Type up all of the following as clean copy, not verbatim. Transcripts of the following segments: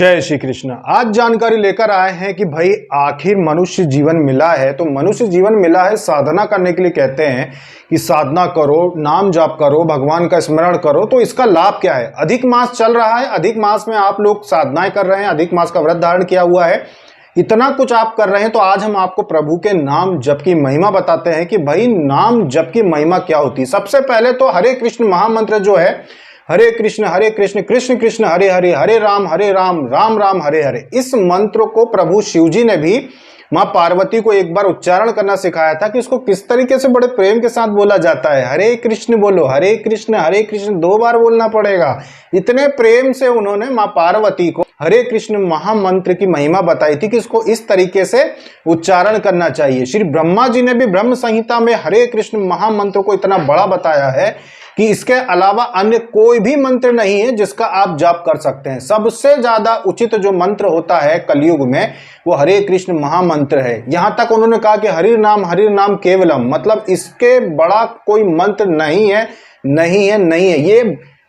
जय श्री कृष्ण। आज जानकारी लेकर आए हैं कि भाई आखिर मनुष्य जीवन मिला है तो मनुष्य जीवन मिला है साधना करने के लिए। कहते हैं कि साधना करो, नाम जाप करो, भगवान का स्मरण करो। तो इसका लाभ क्या है? अधिक मास चल रहा है, अधिक मास में आप लोग साधनाएं कर रहे हैं, अधिक मास का व्रत धारण किया हुआ है, इतना कुछ आप कर रहे हैं। तो आज हम आपको प्रभु के नाम जप की महिमा बताते हैं कि भाई नाम जप की महिमा क्या होती है। सबसे पहले तो हरे कृष्ण महामंत्र जो है, हरे कृष्ण कृष्ण कृष्ण हरे हरे, हरे राम राम राम हरे हरे, इस मंत्र को प्रभु शिव जी ने भी मां पार्वती को एक बार उच्चारण करना सिखाया था कि इसको किस तरीके से बड़े प्रेम के साथ बोला जाता है। हरे कृष्ण बोलो, हरे कृष्ण 2 बार बोलना पड़ेगा। इतने प्रेम से उन्होंने मां पार्वती को हरे कृष्ण महामंत्र की महिमा बताई थी कि इसको इस तरीके से उच्चारण करना चाहिए। श्री ब्रह्मा जी ने भी ब्रह्म संहिता में हरे कृष्ण महामंत्र को इतना बड़ा बताया है कि इसके अलावा अन्य कोई भी मंत्र नहीं है जिसका आप जाप कर सकते हैं। सबसे ज्यादा उचित जो मंत्र होता है कलयुग में वो हरे कृष्ण महामंत्र है। यहां तक उन्होंने कहा कि हरि नाम केवलम, मतलब इसके बड़ा कोई मंत्र नहीं है। ये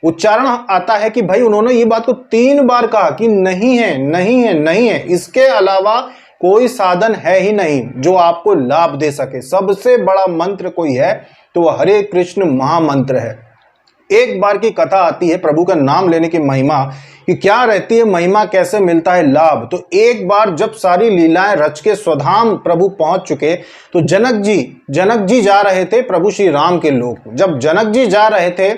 उच्चारण आता है कि भाई उन्होंने ये बात को 3 बार कहा कि नहीं है, इसके अलावा कोई साधन है ही नहीं जो आपको लाभ दे सके। सबसे बड़ा मंत्र कोई है तो वह हरे कृष्ण महामंत्र है। एक बार की कथा आती है प्रभु का नाम लेने की महिमा कि क्या रहती है, महिमा कैसे मिलता है लाभ। तो एक बार जब सारी लीलाएं रच के स्वधाम प्रभु पहुंच चुके तो जनक जी जा रहे थे प्रभु श्री राम के लोग। जब जनक जी जा रहे थे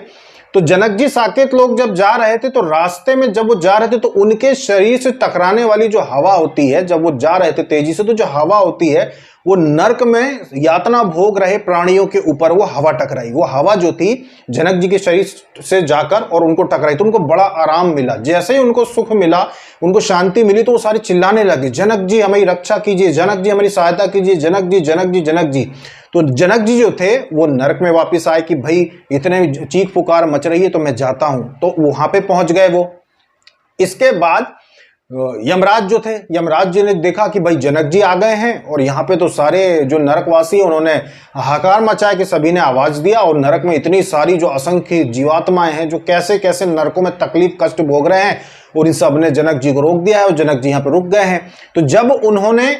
तो जनक जी साकेत लोग जब जा रहे थे तो रास्ते में जब वो जा रहे थे तो उनके शरीर से टकराने वाली जो हवा होती है, जब वो जा रहे थे तेजी से, तो जो हवा होती है वो नरक में यातना भोग रहे प्राणियों के ऊपर वो हवा टकराई। वो हवा जो थी जनक जी के शरीर से जाकर और उनको टकराई तो उनको बड़ा आराम मिला। जैसे ही उनको सुख मिला, उनको शांति मिली, तो वो सारे चिल्लाने लगे, जनक जी हमारी रक्षा कीजिए, जनक जी हमारी सहायता कीजिए, जनक जी। तो जनक जी जो थे वो नरक में वापस आए कि भाई इतने चीख पुकार मच रही है तो मैं जाता हूं। तो वहां पे पहुंच गए वो। इसके बाद यमराज जो थे, यमराज जी ने देखा कि भाई जनक जी आ गए हैं और यहाँ पे तो सारे जो नरकवासी उन्होंने हाहाकार मचाया कि सभी ने आवाज दिया और नरक में इतनी सारी जो असंख्य जीवात्माएं हैं जो कैसे कैसे नरकों में तकलीफ कष्ट भोग रहे हैं, और इन सब ने जनक जी को रोक दिया है और जनक जी यहाँ पे रुक गए हैं। तो जब उन्होंने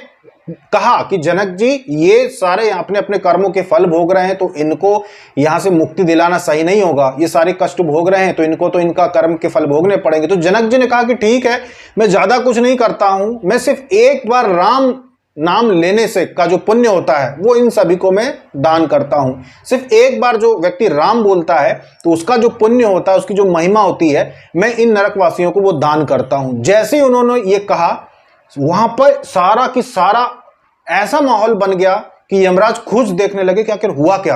कहा कि जनक जी ये सारे अपने अपने कर्मों के फल भोग रहे हैं तो इनको यहां से मुक्ति दिलाना सही नहीं होगा, ये सारे कष्ट भोग रहे हैं तो इनको तो इनका कर्म के फल भोगने पड़ेंगे। तो जनक जी ने कहा कि ठीक है, मैं ज्यादा कुछ नहीं करता हूं, मैं सिर्फ एक बार राम नाम लेने से का जो पुण्य होता है वो इन सभी को मैं दान करता हूं। सिर्फ एक बार जो व्यक्ति राम बोलता है तो उसका जो पुण्य होता है, उसकी जो महिमा होती है, मैं इन नरकवासियों को वो दान करता हूं। जैसे ही उन्होंने ये कहा वहां पर सारा की सारा ऐसा माहौल बन गया कि यमराज खुद देखने लगे कि आखिर हुआ क्या।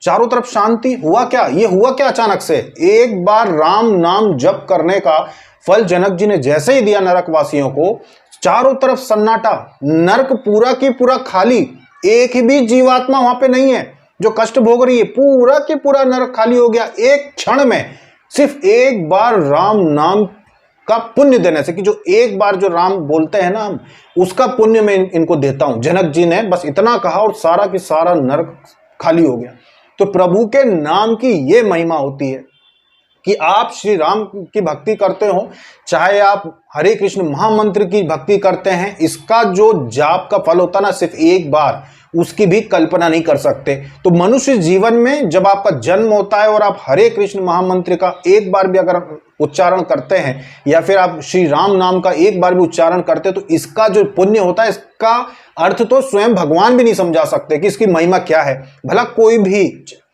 चारों तरफ शांति, हुआ क्या, ये हुआ क्या अचानक से। एक बार राम नाम जप करने का फल जनक जी ने जैसे ही दिया नरकवासियों को, चारों तरफ सन्नाटा, नरक पूरा की पूरा खाली, एक भी जीवात्मा वहां पे नहीं है जो कष्ट भोग रही है, पूरा की पूरा नरक खाली हो गया एक क्षण में। सिर्फ एक बार राम नाम का पुण्य देने से, कि जो एक बार जो राम बोलते हैं ना हम, उसका पुण्य मैं इनको देता हूं। जनक जी ने बस इतना कहा और सारा की सारा नरक खाली हो गया। तो प्रभु के नाम की ये महिमा होती है कि आप श्री राम की भक्ति करते हो, चाहे आप हरे कृष्ण महामंत्र की भक्ति करते हैं, इसका जो जाप का फल होता है ना, सिर्फ एक बार, उसकी भी कल्पना नहीं कर सकते। तो मनुष्य जीवन में जब आपका जन्म होता है और आप हरे कृष्ण महामंत्र का एक बार भी अगर उच्चारण करते हैं या फिर आप श्री राम नाम का एक बार भी उच्चारण करते हैं, तो इसका जो पुण्य होता है, इसका अर्थ तो स्वयं भगवान भी नहीं समझा सकते कि इसकी महिमा क्या है। भला कोई भी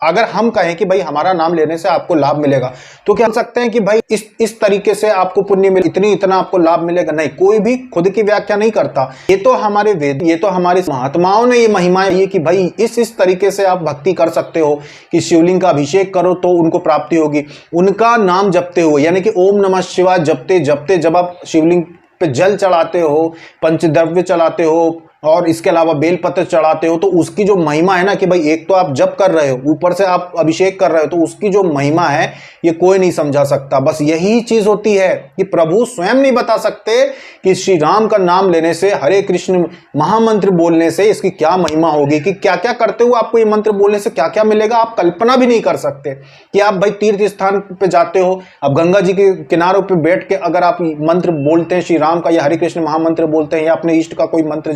अगर हम कहें कि भाई हमारा नाम लेने से आपको लाभ मिलेगा, तो क्या सकते हैं कि भाई इस तरीके से आपको पुण्य मिले, इतना आपको लाभ मिलेगा? नहीं, कोई भी खुद की व्याख्या नहीं करता। ये तो हमारे वेद, ये तो हमारे महात्माओं ने ये महिमा ये कि भाई इस तरीके से आप भक्ति कर सकते हो कि शिवलिंग का अभिषेक करो तो उनको प्राप्ति होगी। उनका नाम जपते हुए, यानी कि ओम नमः शिवाय जपते जब आप शिवलिंग पे जल चढ़ाते हो, पंचद्रव्य चढ़ाते हो, और इसके अलावा बेलपत्र चढ़ाते हो, तो उसकी जो महिमा है ना कि भाई एक तो आप जप कर रहे हो, ऊपर से आप अभिषेक कर रहे हो, तो उसकी जो महिमा है ये कोई नहीं समझा सकता। बस यही चीज होती है कि प्रभु स्वयं नहीं बता सकते कि श्री राम का नाम लेने से, हरे कृष्ण महामंत्र बोलने से इसकी क्या महिमा होगी, कि क्या क्या करते हुए आपको ये मंत्र बोलने से क्या क्या मिलेगा, आप कल्पना भी नहीं कर सकते। कि आप भाई तीर्थ स्थान पे जाते हो, अब गंगा जी के किनारों पे बैठ के अगर आप मंत्र बोलते हैं श्री राम का या हरे कृष्ण महामंत्र बोलते हैं या अपने इष्ट का कोई मंत्र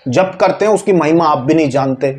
जब करते हैं, उसकी महिमा आप भी नहीं जानते।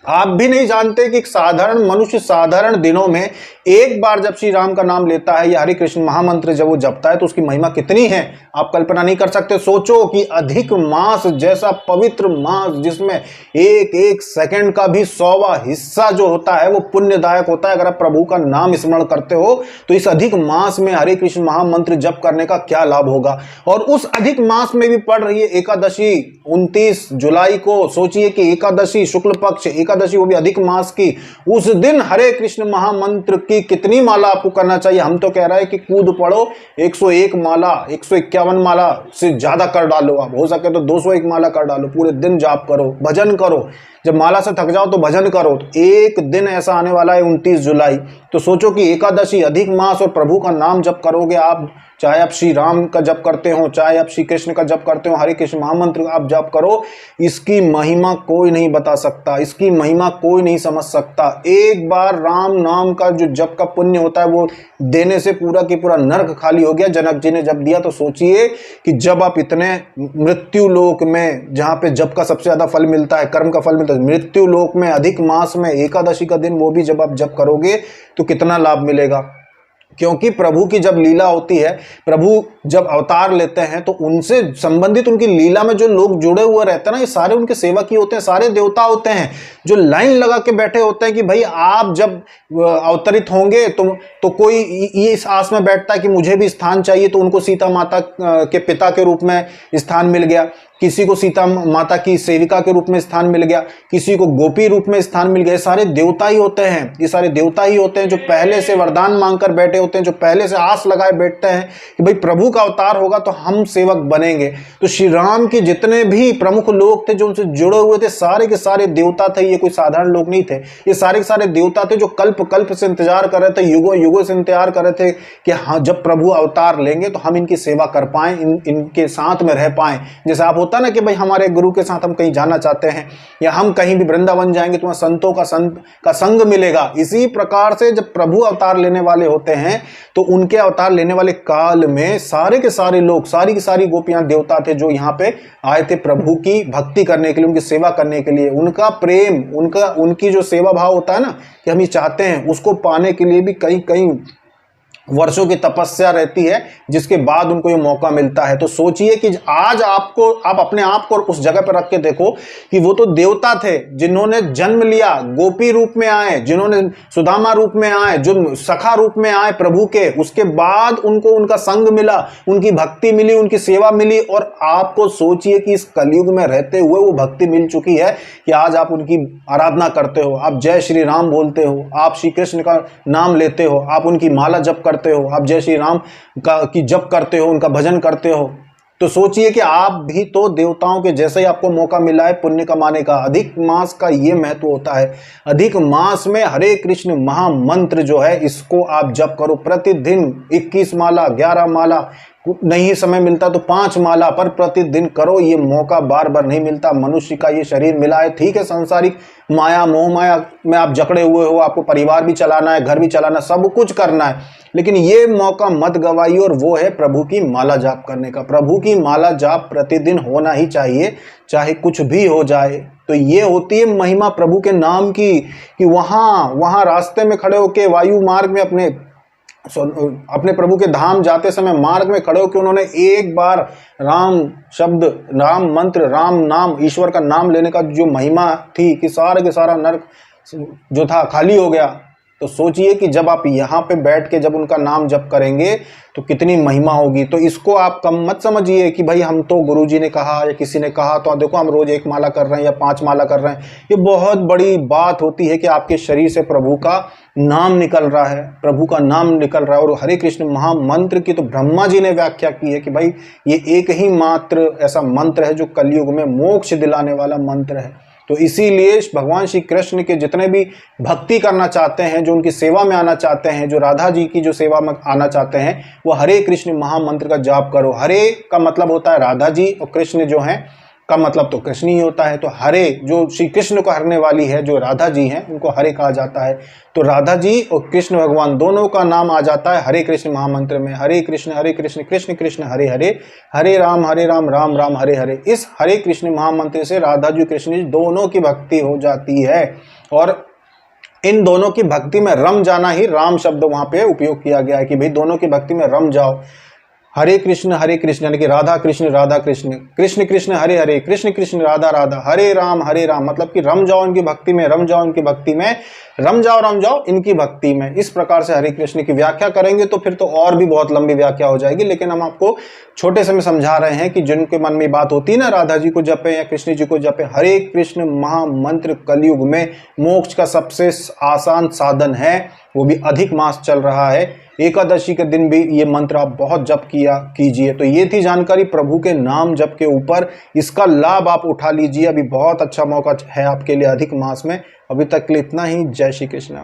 आप भी नहीं जानते कि एक साधारण मनुष्य साधारण दिनों में एक बार जब श्री राम का नाम लेता है या हरे कृष्ण महामंत्र जब वो जपता है तो उसकी महिमा कितनी है, आप कल्पना नहीं कर सकते। सोचो कि अधिक मास जैसा पवित्र मास, जिसमें एक एक सेकंड का भी 100वां हिस्सा जो होता है वो पुण्यदायक होता है। अगर आप प्रभु का नाम स्मरण करते हो तो इस अधिक मास में हरे कृष्ण महामंत्र जप करने का क्या लाभ होगा। और उस अधिक मास में भी पड़ रही है एकादशी 29 जुलाई को। सोचिए कि एकादशी, शुक्ल पक्ष एकादशी, वो भी अधिक मास की, उस दिन हरे कृष्ण महामंत्र की कितनी माला आपको करना चाहिए। हम तो कह रहे हैं कि कूद पड़ो, 101 माला, 151 माला से ज्यादा कर डालो, आप हो सके तो 201 माला कर डालो, पूरे दिन जाप करो, भजन करो। जब माला से थक जाओ तो भजन करो। तो एक दिन ऐसा आने वाला है 29 जुलाई, तो सोचो कि एकादशी, अधिक मास और प्रभु का नाम जप करोगे आप, चाहे आप श्री राम का जप करते हो, चाहे आप श्री कृष्ण का जप करते हो, हरे कृष्ण महामंत्र आप जप करो, इसकी महिमा कोई नहीं बता सकता, इसकी महिमा कोई नहीं समझ सकता। एक बार राम नाम का जो जप का पुण्य होता है वो देने से पूरा की पूरा नर्क खाली हो गया। जनक जी ने जप दिया, तो सोचिए कि जब आप इतने मृत्यु लोक में, जहां पे जप का सबसे ज्यादा फल मिलता है, कर्म का फल मिलता है, मृत्यु लोक में अधिक मास में एकादशी का दिन, वो भी जब आप जप करोगे तो कितना लाभ मिलेगा। क्योंकि प्रभु की जब लीला होती है, प्रभु जब अवतार लेते हैं, तो उनसे संबंधित उनकी लीला में जो लोग जुड़े हुए रहते हैं ना, ये सारे उनके सेवक ही होते हैं, सारे देवता होते हैं जो लाइन लगा के बैठे होते हैं कि भाई आप जब अवतरित होंगे तो कोई ये इस आस में बैठता है कि मुझे भी स्थान चाहिए, तो उनको सीता माता के पिता के रूप में स्थान मिल गया, किसी को सीता माता की सेविका के रूप में स्थान मिल गया, किसी को गोपी रूप में स्थान मिल गया। सारे देवता ही होते हैं, ये सारे देवता ही होते हैं जो पहले से वरदान मांगकर बैठे होते हैं, जो पहले से आस लगाए बैठते हैं कि भाई प्रभु का अवतार होगा तो हम सेवक बनेंगे। तो श्री राम के जितने भी प्रमुख लोग थे जो उनसे जुड़े हुए थे, सारे के सारे देवता थे, ये कोई साधारण लोग नहीं थे। ये सारे के सारे देवता थे जो कल्प कल्प से इंतजार कर रहे थे, युगों युगों से इंतजार कर रहे थे कि हाँ जब प्रभु अवतार लेंगे तो हम इनकी सेवा कर पाएं, इनके साथ में रह पाएं। जैसे आप होता ना कि भाई हमारे गुरु के साथ हम कहीं जाना चाहते हैं या हम कहीं भी वृंदावन जाएंगे तो वहां संतों का संग मिलेगा। इसी प्रकार से जब प्रभु अवतार लेने वाले होते हैं तो उनके अवतार लेने वाले काल में सारे के सारे लोग, सारी की सारी गोपियां देवता थे जो यहाँ पे आए थे प्रभु की भक्ति करने के लिए, उनकी सेवा करने के लिए। उनका प्रेम, उनकी जो सेवा भाव होता है ना कि हम ये चाहते हैं, उसको पाने के लिए भी कई कई वर्षों की तपस्या रहती है, जिसके बाद उनको ये मौका मिलता है। तो सोचिए कि आज आप अपने आप को उस जगह पर रख के देखो कि वो तो देवता थे जिन्होंने जन्म लिया, गोपी रूप में आए, जिन्होंने सुदामा रूप में आए, जो सखा रूप में आए प्रभु के, उसके बाद उनको उनका संग मिला, उनकी भक्ति मिली, उनकी सेवा मिली। और आपको सोचिए कि इस कलयुग में रहते हुए वो भक्ति मिल चुकी है कि आज आप उनकी आराधना करते हो, आप जय श्री राम बोलते हो, आप श्री कृष्ण का नाम लेते हो, आप उनकी माला जप करते हो, आप जय श्री राम की जप करते हो, उनका भजन करते हो। तो सोचिए कि आप भी तो देवताओं के जैसे ही आपको मौका मिला है पुण्य कमाने का। अधिक मास का ये महत्व होता है। अधिक मास में हरे कृष्ण महामंत्र जो है इसको आप जप करो प्रतिदिन, 21 माला, 11 माला, नहीं समय मिलता तो 5 माला पर प्रतिदिन करो। ये मौका बार बार नहीं मिलता। मनुष्य का ये शरीर मिला है, ठीक है, सांसारिक माया मोह माया में आप जकड़े हुए हो, आपको परिवार भी चलाना है, घर भी चलाना, सब कुछ करना है, लेकिन ये मौका मत गवाइए। और वो है प्रभु की माला जाप करने का। प्रभु की माला जाप प्रतिदिन होना ही चाहिए, चाहे कुछ भी हो जाए। तो ये होती है महिमा प्रभु के नाम की कि वहां रास्ते में खड़े होके वायु मार्ग में अपने प्रभु के धाम जाते समय मार्ग में खड़े होकर उन्होंने एक बार राम शब्द, राम मंत्र, राम नाम, ईश्वर का नाम लेने का जो महिमा थी कि सारे के सारा नरक जो था खाली हो गया। तो सोचिए कि जब आप यहाँ पे बैठ के जब उनका नाम जप करेंगे तो कितनी महिमा होगी। तो इसको आप कम मत समझिए कि भाई हम तो गुरुजी ने कहा या किसी ने कहा तो देखो हम रोज 1 माला कर रहे हैं या 5 माला कर रहे हैं। ये बहुत बड़ी बात होती है कि आपके शरीर से प्रभु का नाम निकल रहा है, प्रभु का नाम निकल रहा है। और हरे कृष्ण महामंत्र की तो ब्रह्मा जी ने व्याख्या की है कि भाई ये एक ही मात्र ऐसा मंत्र है जो कलयुग में मोक्ष दिलाने वाला मंत्र है। तो इसीलिए भगवान श्री कृष्ण के जितने भी भक्ति करना चाहते हैं, जो उनकी सेवा में आना चाहते हैं, जो राधा जी की जो सेवा में आना चाहते हैं, वो हरे कृष्ण महामंत्र का जाप करो। हरे का मतलब होता है राधा जी और कृष्ण जो है का मतलब तो कृष्ण ही होता है। तो हरे जो श्री कृष्ण को हरने वाली है, जो राधा जी हैं, उनको हरे कहा जाता है। तो राधा जी और कृष्ण भगवान दोनों का नाम आ जाता है हरे कृष्ण महामंत्र में। हरे कृष्ण कृष्ण कृष्ण हरे हरे, हरे राम राम राम हरे हरे। इस हरे कृष्ण महामंत्र से राधा जी कृष्ण जी दोनों की भक्ति हो जाती है। और इन दोनों की भक्ति में रम जाना ही राम शब्द वहां पे उपयोग किया गया है कि भाई दोनों की भक्ति में रम जाओ। हरे कृष्ण यानी कि राधा कृष्ण कृष्ण कृष्ण हरे हरे, कृष्ण कृष्ण राधा राधा, हरे राम मतलब कि रम जाओ इनकी भक्ति में, रम जाओ इनकी भक्ति में, रम जाओ इनकी भक्ति में। इस प्रकार से हरे कृष्ण की व्याख्या करेंगे तो फिर तो और भी बहुत लंबी व्याख्या हो जाएगी, लेकिन हम आपको छोटे से में समझा रहे हैं कि जिनके मन में बात होती है ना, राधा जी को जपे या कृष्ण जी को जपे। हरे कृष्ण महामंत्र कलयुग में मोक्ष का सबसे आसान साधन है, वो भी अधिक मास चल रहा है। एकादशी के दिन भी ये मंत्र आप बहुत जप कीजिए। तो ये थी जानकारी प्रभु के नाम जप के ऊपर, इसका लाभ आप उठा लीजिए। अभी बहुत अच्छा मौका है आपके लिए अधिक मास में। अभी तक के लिए इतना ही। जय श्री कृष्ण।